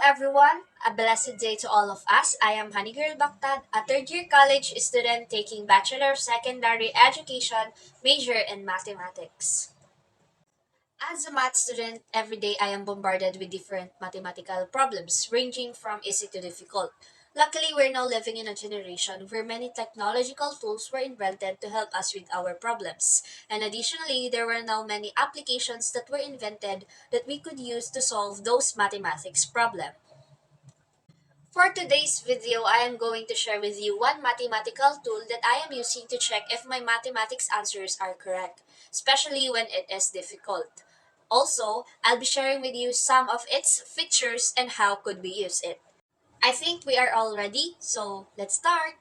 everyone, a blessed day to all of us. I am Honey Baktad, a third year college student taking Bachelor of Secondary Education major in mathematics. As a math student, every day I am bombarded with different mathematical problems, ranging from easy to difficult. Luckily, we're now living in a generation where many technological tools were invented to help us with our problems. And additionally, there were now many applications that were invented that we could use to solve those mathematics problems. For today's video, I am going to share with you one mathematical tool that I am using to check if my mathematics answers are correct, especially when it is difficult. Also, I'll be sharing with you some of its features and how could we use it. I think we are all ready, so let's start.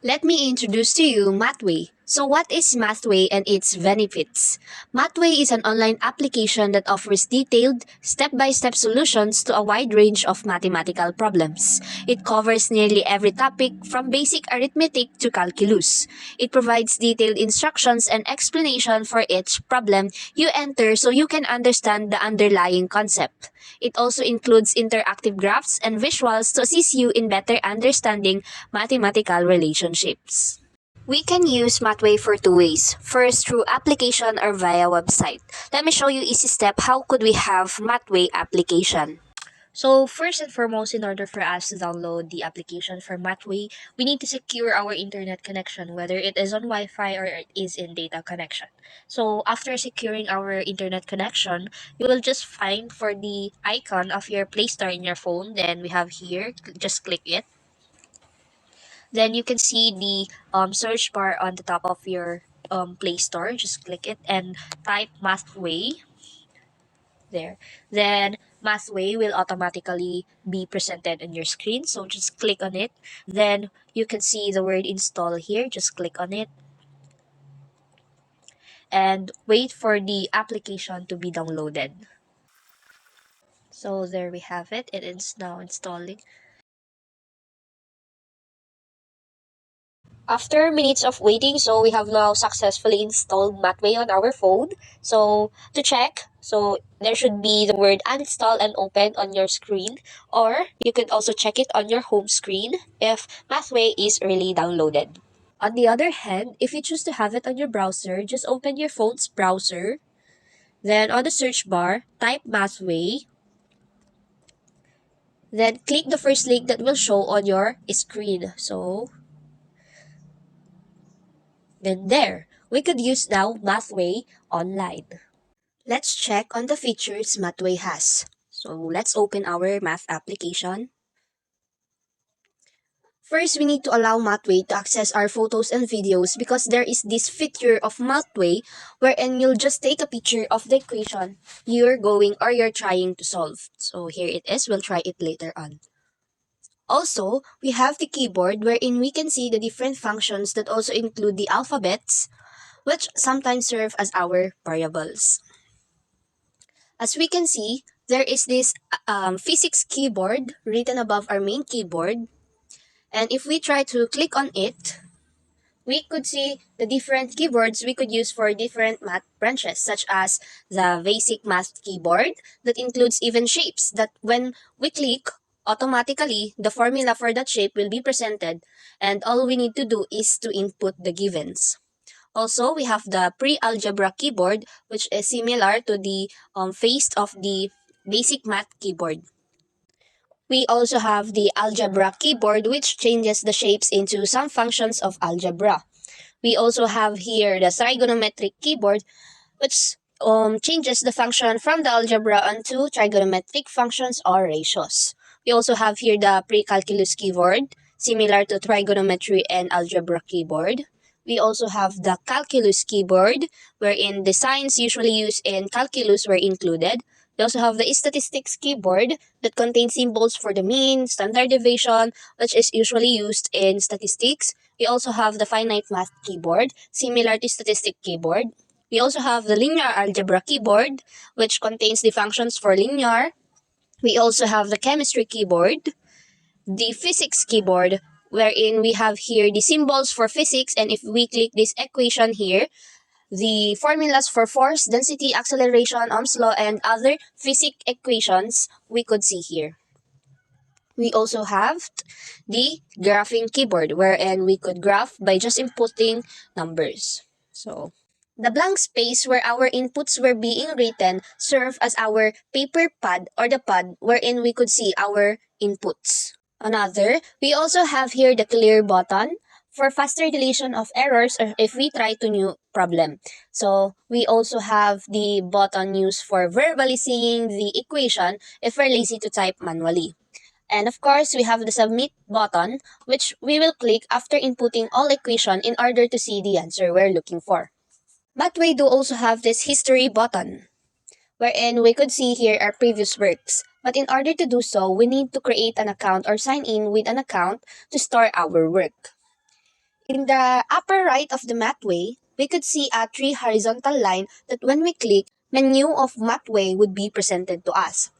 Let me introduce to you Mathway. So what is Mathway and its benefits? Mathway is an online application that offers detailed, step-by-step solutions to a wide range of mathematical problems. It covers nearly every topic from basic arithmetic to calculus. It provides detailed instructions and explanation for each problem you enter so you can understand the underlying concept. It also includes interactive graphs and visuals to assist you in better understanding mathematical relationships. We can use Mathway for two ways. First, through application or via website. Let me show you easy step how could we have Mathway application. So first and foremost, in order for us to download the application for Mathway, we need to secure our internet connection, whether it is on Wi-Fi or it is in data connection. So after securing our internet connection, you will just find for the icon of your Play Store in your phone. Then we have here, just click it. Then you can see the search bar on the top of your Play Store. Just click it and type Mathway there. Then Mathway will automatically be presented on your screen. So just click on it. Then you can see the word install here. Just click on it and wait for the application to be downloaded. So there we have it. It is now installing. After minutes of waiting, so we have now successfully installed Mathway on our phone. So to check, so there should be the word uninstall and open on your screen, or you could also check it on your home screen if Mathway is really downloaded. On the other hand, if you choose to have it on your browser, just open your phone's browser. Then on the search bar, type Mathway. Then click the first link that will show on your screen. So then there, we could use now Mathway online. Let's check on the features Mathway has. So let's open our math application. First, we need to allow Mathway to access our photos and videos because there is this feature of Mathway wherein you'll just take a picture of the equation you're trying to solve. So here it is, we'll try it later on. Also, we have the keyboard wherein we can see the different functions that also include the alphabets, which sometimes serve as our variables. As we can see, there is this physics keyboard written above our main keyboard. And if we try to click on it, we could see the different keyboards we could use for different math branches, such as the basic math keyboard that includes even shapes that when we click, automatically the formula for that shape will be presented and all we need to do is to input the givens. Also, we have the pre-algebra keyboard, which is similar to the face of the basic math keyboard. We also have the algebra keyboard, which changes the shapes into some functions of algebra. We also have here the trigonometric keyboard, which changes the function from the algebra onto trigonometric functions or ratios. We also have here the pre-calculus keyboard, similar to trigonometry and algebra keyboard. We also have the calculus keyboard, wherein the signs usually used in calculus were included. We also have the statistics keyboard that contains symbols for the mean, standard deviation, which is usually used in statistics. We also have the finite math keyboard, similar to statistic keyboard. We also have the linear algebra keyboard, which contains the functions for linear. We also have the chemistry keyboard, the physics keyboard, wherein we have here the symbols for physics, and if we click this equation here, the formulas for force, density, acceleration, Ohm's law, and other physics equations we could see here. We also have the graphing keyboard wherein we could graph by just inputting numbers. So the blank space where our inputs were being written serve as our paper pad or the pad wherein we could see our inputs. Another, we also have here the clear button for faster deletion of errors or if we try to new problem. So we also have the button used for verbally seeing the equation if we're lazy to type manually. And of course, we have the submit button, which we will click after inputting all equation in order to see the answer we're looking for. But we do also have this history button, wherein we could see here our previous works. But in order to do so, we need to create an account or sign in with an account to store our work. In the upper right of the Mathway, we could see a three horizontal line that when we click, menu of Mathway would be presented to us.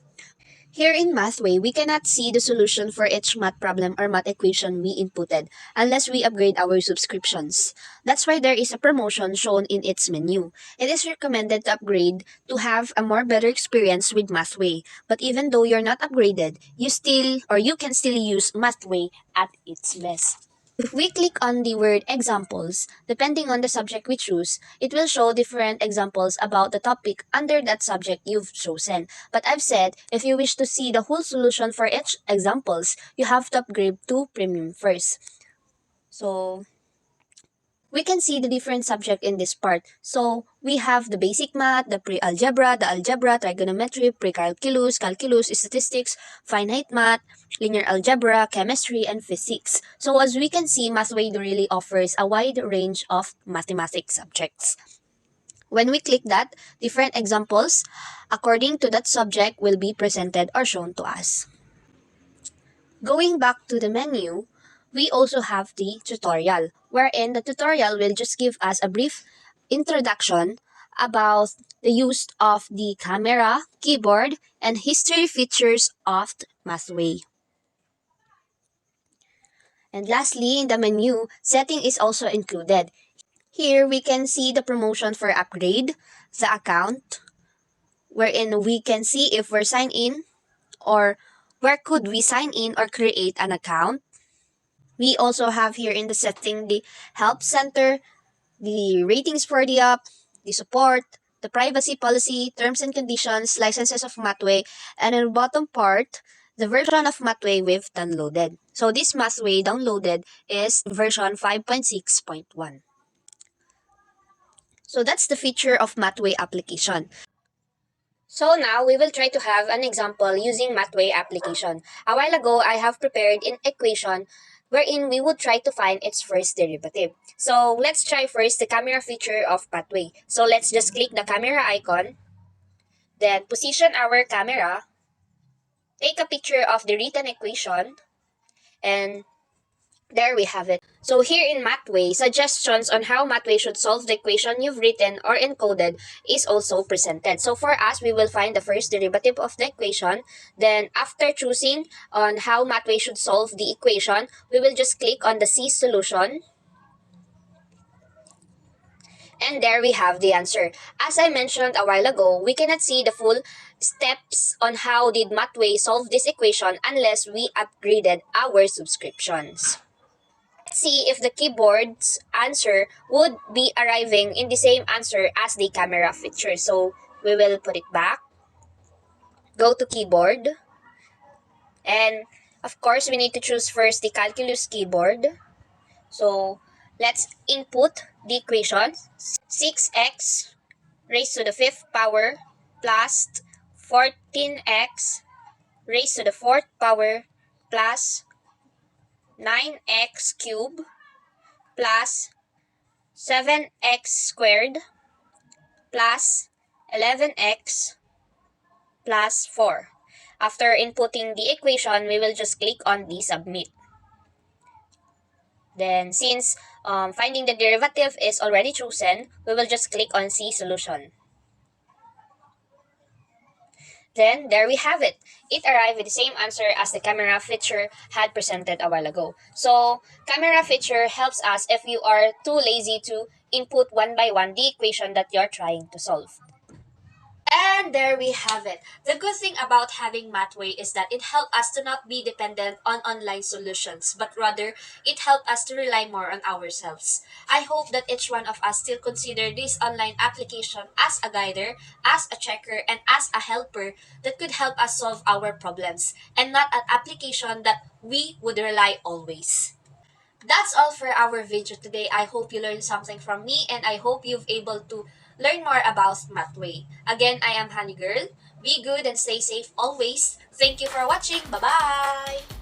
Here in Mathway, we cannot see the solution for each math problem or math equation we inputted unless we upgrade our subscriptions. That's why there is a promotion shown in its menu. It is recommended to upgrade to have a more better experience with Mathway. But even though you're not upgraded, you can still use Mathway at its best. If we click on the word examples, depending on the subject we choose, it will show different examples about the topic under that subject you've chosen. But I've said, if you wish to see the whole solution for each examples, you have to upgrade to premium first. So we can see the different subject in this part. So we have the basic math, the pre-algebra, the algebra, trigonometry, pre-calculus, calculus, statistics, finite math, linear algebra, chemistry, and physics. So as we can see, Mathway really offers a wide range of mathematics subjects. When we click that, different examples according to that subject will be presented or shown to us. Going back to the menu, we also have the tutorial, wherein the tutorial will just give us a brief introduction about the use of the camera, keyboard, and history features of Mathway. And lastly, in the menu, setting is also included. Here, we can see the promotion for upgrade, the account, wherein we can see if we're signed in or where could we sign in or create an account. We also have here in the setting the help center, the ratings for the app, the support, the privacy policy, terms and conditions, licenses of Mathway, and in the bottom part, the version of Mathway we've downloaded. So this Mathway downloaded is version 5.6.1. So that's the feature of Mathway application. So now we will try to have an example using Mathway application. A while ago, I have prepared an equation wherein we would try to find its first derivative. So let's try first the camera feature of Mathway. So let's just click the camera icon, then position our camera, take a picture of the written equation, and there we have it. So here in Mathway, suggestions on how Mathway should solve the equation you've written or encoded is also presented. So for us, we will find the first derivative of the equation. Then after choosing on how Mathway should solve the equation, we will just click on the C solution. And there we have the answer. As I mentioned a while ago, we cannot see the full steps on how did Mathway solve this equation unless we upgraded our subscriptions. See if the keyboard's answer would be arriving in the same answer as the camera feature. So we will put it back, go to keyboard, and of course we need to choose first the calculus keyboard. So let's input the equation 6x raised to the fifth power plus 14x raised to the fourth power plus 9x cubed plus 7x squared plus 11x plus 4. After inputting the equation, we will just click on the submit. Then since finding the derivative is already chosen, we will just click on C solution. Then there we have it. It arrived with the same answer as the camera feature had presented a while ago. So camera feature helps us if you are too lazy to input one by one the equation that you're trying to solve. And there we have it. The good thing about having Mathway is that it helped us to not be dependent on online solutions, but rather it helped us to rely more on ourselves. I hope that each one of us still consider this online application as a guider, as a checker, and as a helper that could help us solve our problems, and not an application that we would rely always. That's all for our video today. I hope you learned something from me and I hope you've able to learn more about Mathway. Again, I am Honey Girl. Be good and stay safe always. Thank you for watching. Bye-bye!